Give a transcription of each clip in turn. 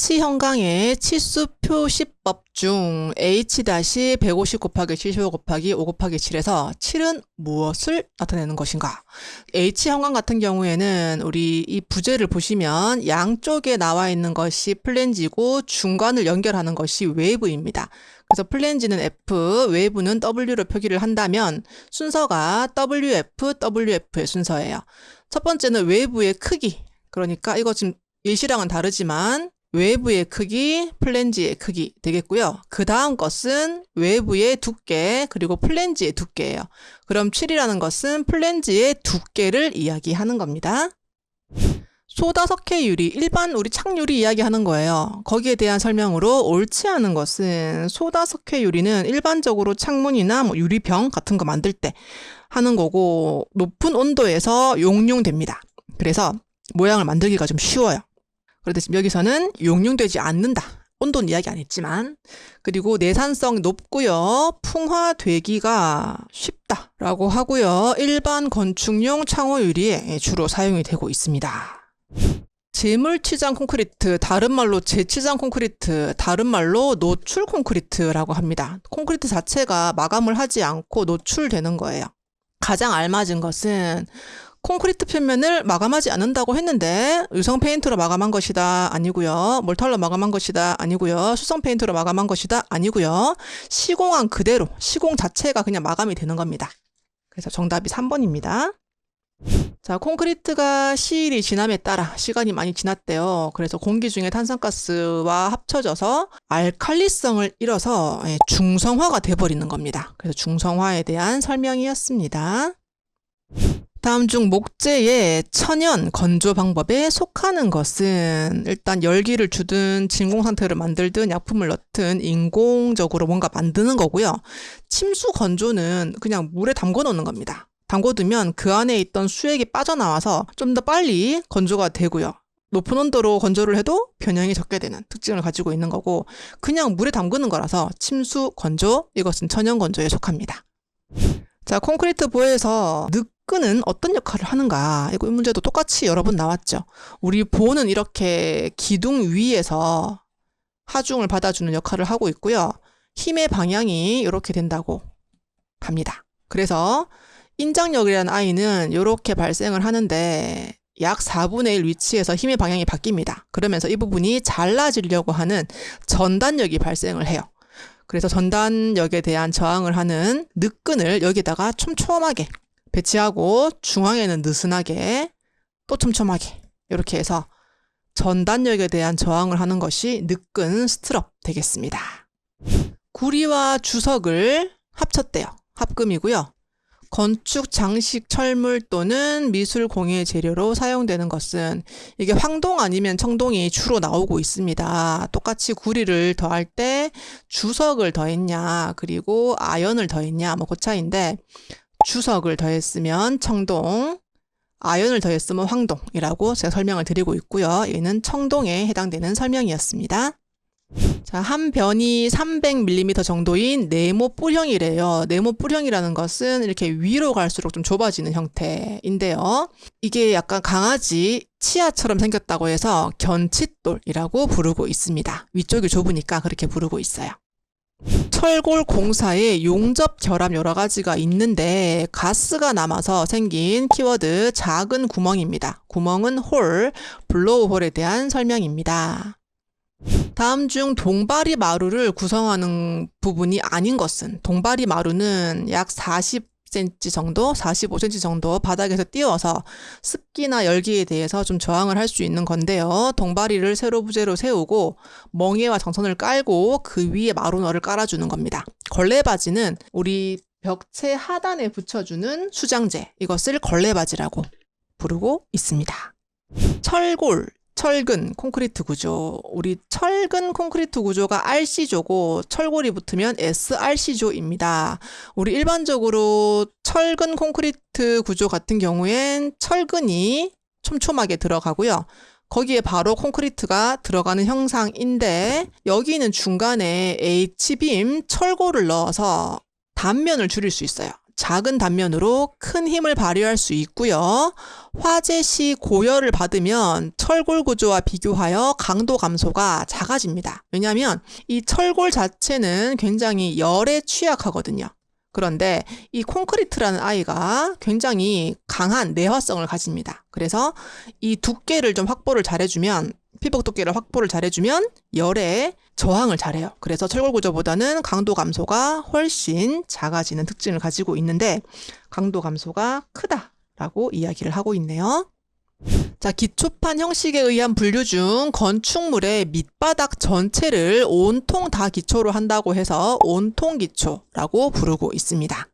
H형광의 치수 표시법 중 H-150 곱하기 75 곱하기 5 곱하기 7에서 7은 무엇을 나타내는 것인가? H형광 같은 경우에는 우리 이 부제를 보시면 양쪽에 나와 있는 것이 플랜지고 중간을 연결하는 것이 웨이브입니다. 그래서 플랜지는 F, 웨이브는 W로 표기를 한다면 순서가 WF, WF의 순서예요. 첫 번째는 웨이브의 크기. 그러니까 이거 지금 예시랑은 다르지만 웨이브의 크기, 플랜지의 크기 되겠고요. 그 다음 것은 웨이브의 두께, 그리고 플랜지의 두께예요. 그럼 7이라는 것은 플랜지의 두께를 이야기하는 겁니다. 소다석회유리, 일반 우리 착유리 이야기하는 거예요. 거기에 대한 설명으로 옳지 않은 것은 소다석회유리는 일반적으로 창문이나 뭐 유리병 같은 거 만들 때 하는 거고 높은 온도에서 용융됩니다. 그래서 모양을 만들기가 좀 쉬워요. 그런데 지금 여기서는 용융되지 않는다. 온도는 이야기 안 했지만. 그리고 내산성 높고요. 풍화되기가 쉽다라고 하고요. 일반 건축용 창호 유리에 주로 사용이 되고 있습니다. 재물치장 콘크리트, 다른 말로 재치장 콘크리트, 다른 말로 노출 콘크리트라고 합니다. 콘크리트 자체가 마감을 하지 않고 노출되는 거예요. 가장 알맞은 것은 콘크리트 표면을 마감하지 않는다고 했는데 유성 페인트로 마감한 것이다 아니고요. 몰탈로 마감한 것이다 아니고요. 수성 페인트로 마감한 것이다 아니고요. 시공한 그대로 시공 자체가 그냥 마감이 되는 겁니다. 그래서 정답이 3번입니다. 자, 콘크리트가 시일이 지남에 따라 시간이 많이 지났대요. 그래서 공기 중에 탄산가스와 합쳐져서 알칼리성을 잃어서 중성화가 돼버리는 겁니다. 그래서 중성화에 대한 설명이었습니다. 다음 중 목재의 천연 건조 방법에 속하는 것은 일단 열기를 주든 진공 상태를 만들든 약품을 넣든 인공적으로 뭔가 만드는 거고요. 침수 건조는 그냥 물에 담궈 놓는 겁니다. 담궈두면 그 안에 있던 수액이 빠져나와서 좀 더 빨리 건조가 되고요. 높은 온도로 건조를 해도 변형이 적게 되는 특징을 가지고 있는 거고 그냥 물에 담그는 거라서 침수 건조, 이것은 천연 건조에 속합니다. 자, 콘크리트 보에서 늑근은 어떤 역할을 하는가? 이 문제도 똑같이 여러 번 나왔죠. 우리 보는 이렇게 기둥 위에서 하중을 받아주는 역할을 하고 있고요. 힘의 방향이 이렇게 된다고 합니다. 그래서 인장력이라는 I는 이렇게 발생을 하는데 약 4분의 1 위치에서 힘의 방향이 바뀝니다. 그러면서 이 부분이 잘라지려고 하는 전단력이 발생을 해요. 그래서 전단력에 대한 저항을 하는 늑근을 여기다가 촘촘하게 배치하고 중앙에는 느슨하게 또 촘촘하게 이렇게 해서 전단력에 대한 저항을 하는 것이 늑근 스트럽 되겠습니다. 구리와 주석을 합쳤대요. 합금이고요. 건축, 장식, 철물 또는 미술 공예 재료로 사용되는 것은 이게 황동 아니면 청동이 주로 나오고 있습니다. 똑같이 구리를 더할 때 주석을 더했냐 그리고 아연을 더했냐 뭐 그 차이인데 주석을 더했으면 청동, 아연을 더했으면 황동이라고 제가 설명을 드리고 있고요. 얘는 청동에 해당되는 설명이었습니다. 자, 한 변이 300mm 정도인 네모 뿔형이래요. 네모 뿔형이라는 것은 이렇게 위로 갈수록 좀 좁아지는 형태인데요. 이게 약간 강아지 치아처럼 생겼다고 해서 견칫돌이라고 부르고 있습니다. 위쪽이 좁으니까 그렇게 부르고 있어요. 철골 공사에 용접 결함 여러 가지가 있는데 가스가 남아서 생긴 키워드 작은 구멍입니다. 구멍은 홀, 블로우 홀에 대한 설명입니다. 다음 중 동바리 마루를 구성하는 부분이 아닌 것은 동바리 마루는 약 40cm 정도, 45cm 정도 바닥에서 띄워서 습기나 열기에 대해서 좀 저항을 할 수 있는 건데요. 동바리를 세로 부재로 세우고 멍에와 정선을 깔고 그 위에 마루너를 깔아주는 겁니다. 걸레바지는 우리 벽체 하단에 붙여주는 수장재, 이것을 걸레바지라고 부르고 있습니다. 철골, 철근 콘크리트 구조. 우리 철근 콘크리트 구조가 RC조고 철골이 붙으면 SRC조입니다. 우리 일반적으로 철근 콘크리트 구조 같은 경우엔 철근이 촘촘하게 들어가고요. 거기에 바로 콘크리트가 들어가는 형상인데 여기는 중간에 H빔 철골을 넣어서 단면을 줄일 수 있어요. 작은 단면으로 큰 힘을 발휘할 수 있고요. 화재 시 고열을 받으면 철골 구조와 비교하여 강도 감소가 작아집니다. 왜냐하면 이 철골 자체는 굉장히 열에 취약하거든요. 그런데 이 콘크리트라는 아이가 굉장히 강한 내화성을 가집니다. 그래서 이 두께를 좀 확보를 잘해주면, 피복 두께를 확보를 잘해주면 열에 저항을 잘해요. 그래서 철골 구조보다는 강도 감소가 훨씬 작아지는 특징을 가지고 있는데 강도 감소가 크다라고 이야기를 하고 있네요. 자, 기초판 형식에 의한 분류 중 건축물의 밑바닥 전체를 온통 다 기초로 한다고 해서 온통기초라고 부르고 있습니다.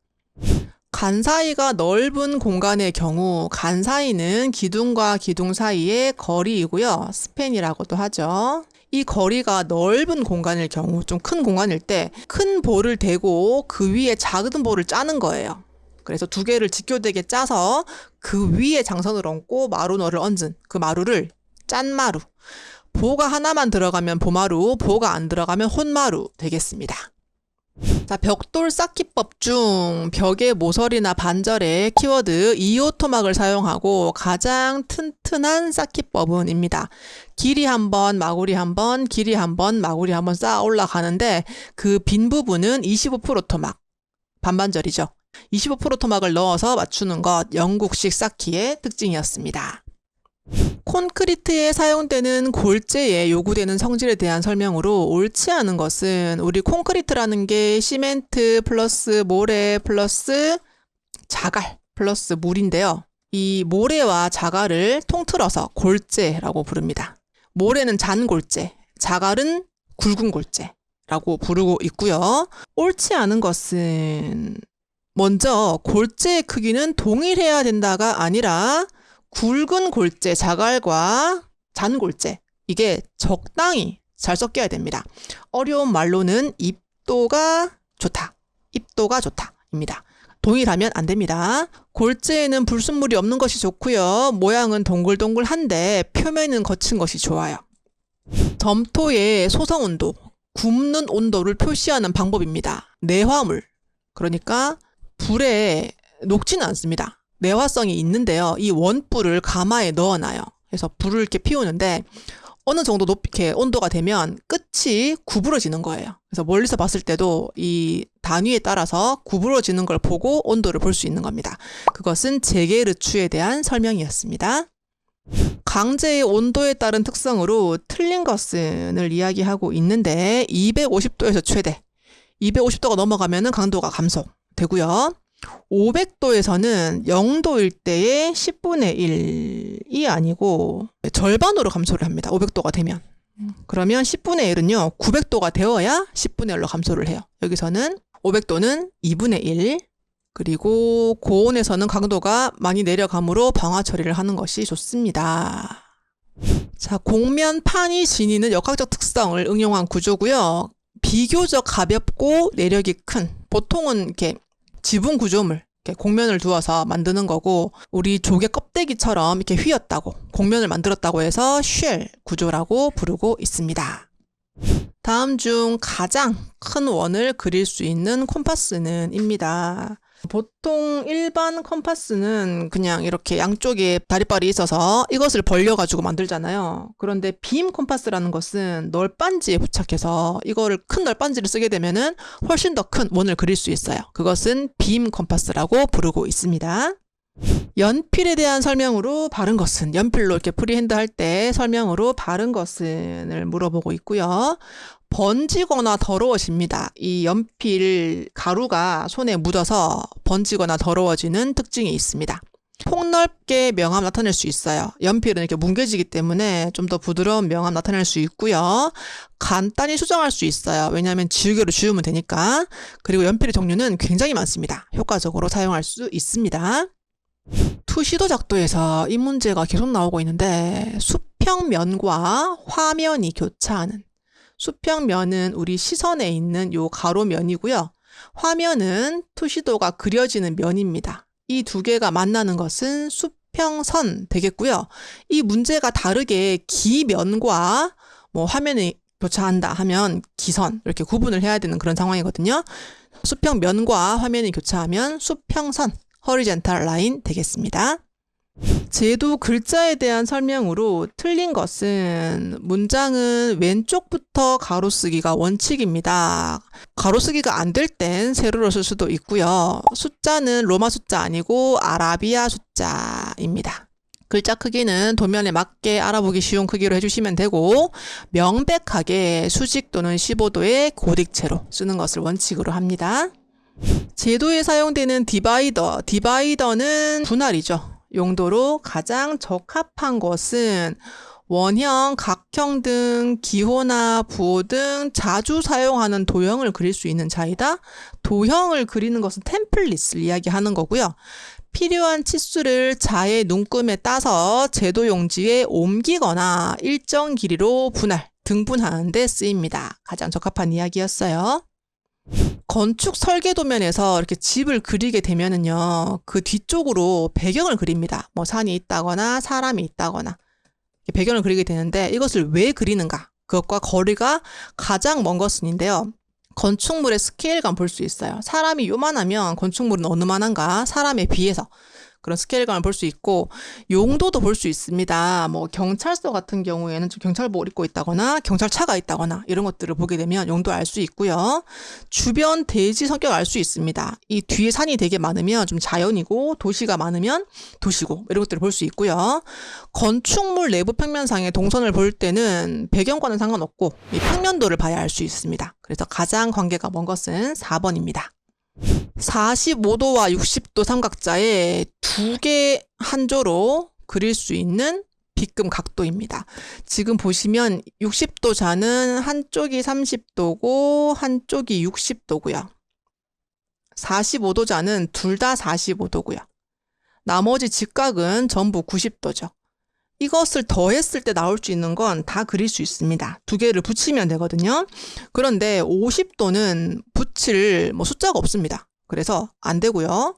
간 사이가 넓은 공간의 경우 간 사이는 기둥과 기둥 사이의 거리이고요. 스팬이라고도 하죠. 이 거리가 넓은 공간일 경우, 좀 큰 공간일 때 큰 볼을 대고 그 위에 작은 볼을 짜는 거예요. 그래서 두 개를 직교되게 짜서 그 위에 장선을 얹고 마루너를 얹은 그 마루를 짠마루. 보가 하나만 들어가면 보마루, 보가 안 들어가면 혼마루 되겠습니다. 자, 벽돌 쌓기법 중 벽의 모서리나 반절에 키워드 이오토막을 사용하고 가장 튼튼한 쌓기법은입니다. 길이 한 번, 마구리 한 번, 길이 한 번, 마구리 한 번 쌓아 올라가는데 그 빈 부분은 25% 토막, 반반절이죠. 25% 토막을 넣어서 맞추는 것, 영국식 쌓기의 특징이었습니다. 콘크리트에 사용되는 골재에 요구되는 성질에 대한 설명으로 옳지 않은 것은 우리 콘크리트라는 게 시멘트 플러스 모래 플러스 자갈 플러스 물인데요. 이 모래와 자갈을 통틀어서 골재라고 부릅니다. 모래는 잔골재, 자갈은 굵은 골재라고 부르고 있고요. 옳지 않은 것은 먼저 골재의 크기는 동일해야 된다가 아니라 굵은 골재, 자갈과 잔골재, 이게 적당히 잘 섞여야 됩니다. 어려운 말로는 입도가 좋다, 입도가 좋다 입니다. 동일하면 안 됩니다. 골재에는 불순물이 없는 것이 좋고요. 모양은 동글동글한데 표면은 거친 것이 좋아요. 점토의 소성 온도, 굽는 온도를 표시하는 방법입니다. 내화물, 그러니까 불에 녹지는 않습니다. 내화성이 있는데요. 이 원뿔을 가마에 넣어놔요. 그래서 불을 이렇게 피우는데 어느 정도 높게 온도가 되면 끝이 구부러지는 거예요. 그래서 멀리서 봤을 때도 이 단위에 따라서 구부러지는 걸 보고 온도를 볼 수 있는 겁니다. 그것은 제게르추에 대한 설명이었습니다. 강제의 온도에 따른 특성으로 틀린 것은을 이야기하고 있는데 250도에서 최대, 250도가 넘어가면 강도가 감소되고요. 500도에서는 0도일 때의 10분의 1이 아니고 절반으로 감소를 합니다. 500도가 되면. 그러면 10분의 1은요. 900도가 되어야 10분의 1로 감소를 해요. 여기서는 500도는 2분의 1, 그리고 고온에서는 강도가 많이 내려가므로 방화 처리를 하는 것이 좋습니다. 자, 곡면판이 지니는 역학적 특성을 응용한 구조고요. 비교적 가볍고 내력이 큰, 보통은 이렇게 지붕 구조물, 이렇게 곡면을 두어서 만드는 거고, 우리 조개 껍데기처럼 이렇게 휘었다고, 곡면을 만들었다고 해서 쉘 구조라고 부르고 있습니다. 다음 중 가장 큰 원을 그릴 수 있는 콤파스는 입니다. 보통 일반 컴파스는 그냥 이렇게 양쪽에 다리빨이 있어서 이것을 벌려가지고 만들잖아요. 그런데 빔 컴파스라는 것은 널빤지에 부착해서 이거를 큰 널빤지를 쓰게 되면은 훨씬 더 큰 원을 그릴 수 있어요. 그것은 빔 컴파스라고 부르고 있습니다. 연필에 대한 설명으로 바른 것은, 연필로 이렇게 프리핸드 할 때 설명으로 바른 것은을 물어보고 있고요. 번지거나 더러워집니다. 이 연필 가루가 손에 묻어서 번지거나 더러워지는 특징이 있습니다. 폭넓게 명암 나타낼 수 있어요. 연필은 이렇게 뭉개지기 때문에 좀 더 부드러운 명암 나타낼 수 있고요. 간단히 수정할 수 있어요. 왜냐하면 지우개로 지우면 되니까. 그리고 연필의 종류는 굉장히 많습니다. 효과적으로 사용할 수 있습니다. 투시도 작도에서 이 문제가 계속 나오고 있는데, 수평면과 화면이 교차하는, 수평면은 우리 시선에 있는 요 가로면이고요. 화면은 투시도가 그려지는 면입니다. 이 두 개가 만나는 것은 수평선 되겠고요. 이 문제가 다르게 기면과 화면이 교차한다 하면 기선, 이렇게 구분을 해야 되는 그런 상황이거든요. 수평면과 화면이 교차하면 수평선, horizontal line 되겠습니다. 제도 글자에 대한 설명으로 틀린 것은 문장은 왼쪽부터 가로쓰기가 원칙입니다. 가로쓰기가 안 될 땐 세로로 쓸 수도 있고요. 숫자는 로마 숫자 아니고 아라비아 숫자입니다. 글자 크기는 도면에 맞게 알아보기 쉬운 크기로 해주시면 되고 명백하게 수직 또는 15도의 고딕체로 쓰는 것을 원칙으로 합니다. 제도에 사용되는 디바이더는 분할이죠. 용도로 가장 적합한 것은 원형, 각형 등 기호나 부호 등 자주 사용하는 도형을 그릴 수 있는 자이다. 도형을 그리는 것은 템플릿을 이야기하는 거고요. 필요한 치수를 자의 눈금에 따서 제도 용지에 옮기거나 일정 길이로 분할, 등분하는 데 쓰입니다. 가장 적합한 이야기였어요. 건축 설계 도면에서 이렇게 집을 그리게 되면은요, 그 뒤쪽으로 배경을 그립니다. 뭐 산이 있다거나 사람이 있다거나 배경을 그리게 되는데 이것을 왜 그리는가? 그것과 거리가 가장 먼 것은인데요. 건축물의 스케일감 볼 수 있어요. 사람이 요만하면 건축물은 어느 만한가? 사람에 비해서. 그런 스케일감을 볼 수 있고 용도도 볼 수 있습니다. 뭐 경찰서 같은 경우에는 좀 경찰복을 입고 있다거나 경찰차가 있다거나 이런 것들을 보게 되면 용도 알 수 있고요. 주변 대지 성격을 알 수 있습니다. 이 뒤에 산이 되게 많으면 좀 자연이고 도시가 많으면 도시고 이런 것들을 볼 수 있고요. 건축물 내부 평면상의 동선을 볼 때는 배경과는 상관없고 이 평면도를 봐야 알 수 있습니다. 그래서 가장 관계가 먼 것은 4번입니다. 45도와 60도 삼각자에 두 개 한조로 그릴 수 있는 빗금 각도입니다. 지금 보시면 60도 자는 한쪽이 30도고 한쪽이 60도고요. 45도 자는 둘 다 45도고요. 나머지 직각은 전부 90도죠. 이것을 더했을 때 나올 수 있는 건 다 그릴 수 있습니다. 두 개를 붙이면 되거든요. 그런데 50도는 붙일 숫자가 없습니다. 그래서 안 되고요.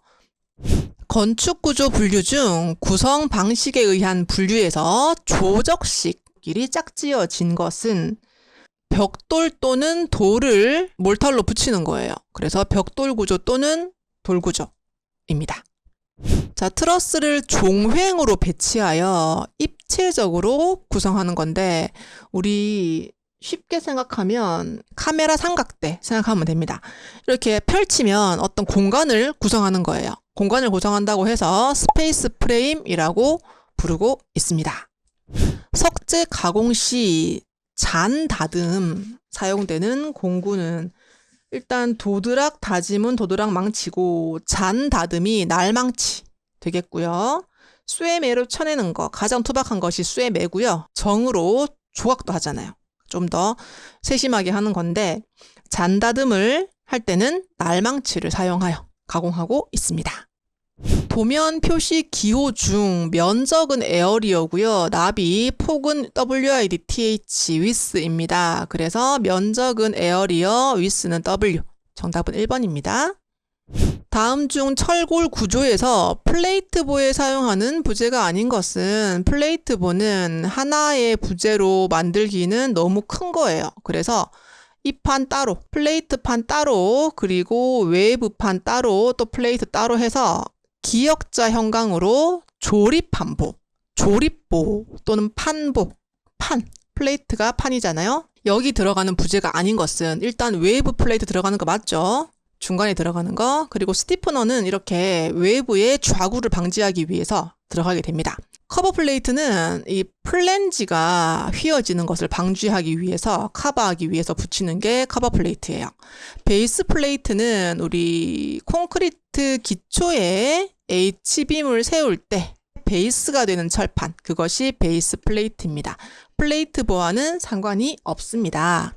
건축구조 분류 중 구성 방식에 의한 분류에서 조적식끼리 짝지어진 것은 벽돌 또는 돌을 몰탈로 붙이는 거예요. 그래서 벽돌 구조 또는 돌 구조입니다. 자, 트러스를 종횡으로 배치하여 입체적으로 구성하는 건데 우리 쉽게 생각하면 카메라 삼각대 생각하면 됩니다. 이렇게 펼치면 어떤 공간을 구성하는 거예요. 공간을 구성한다고 해서 스페이스 프레임이라고 부르고 있습니다. 석재 가공 시 잔 다듬 사용되는 공구는 일단 도드락 다짐은 도드락 망치고 잔 다듬이 날망치 되겠고요. 쇠매로 쳐내는 거 가장 투박한 것이 쇠매고요. 정으로 조각도 하잖아요. 좀 더 세심하게 하는 건데 잔 다듬을 할 때는 날망치를 사용하여 가공하고 있습니다. 도면 표시 기호 중 면적은 에어리어고요. 나비, 폭은 width, width입니다. 그래서 면적은 에어리어, width는 w. 정답은 1번입니다. 다음 중 철골 구조에서 플레이트보에 사용하는 부재가 아닌 것은 플레이트보는 하나의 부재로 만들기는 너무 큰 거예요. 그래서 이 판 따로, 플레이트판 따로, 그리고 외부판 따로, 또 플레이트 따로 해서 기역자 형광으로 조립판보, 조립보 또는 판보, 플레이트가 판이잖아요. 여기 들어가는 부재가 아닌 것은 일단 외부 플레이트 들어가는 거 맞죠? 중간에 들어가는 거, 그리고 스티프너는 이렇게 외부의 좌구를 방지하기 위해서 들어가게 됩니다. 커버 플레이트는 이 플랜지가 휘어지는 것을 방지하기 위해서, 커버하기 위해서 붙이는 게 커버 플레이트예요. 베이스 플레이트는 우리 콘크리트 기초에 H빔을 세울 때 베이스가 되는 철판, 그것이 베이스 플레이트입니다. 플레이트 보와는 상관이 없습니다.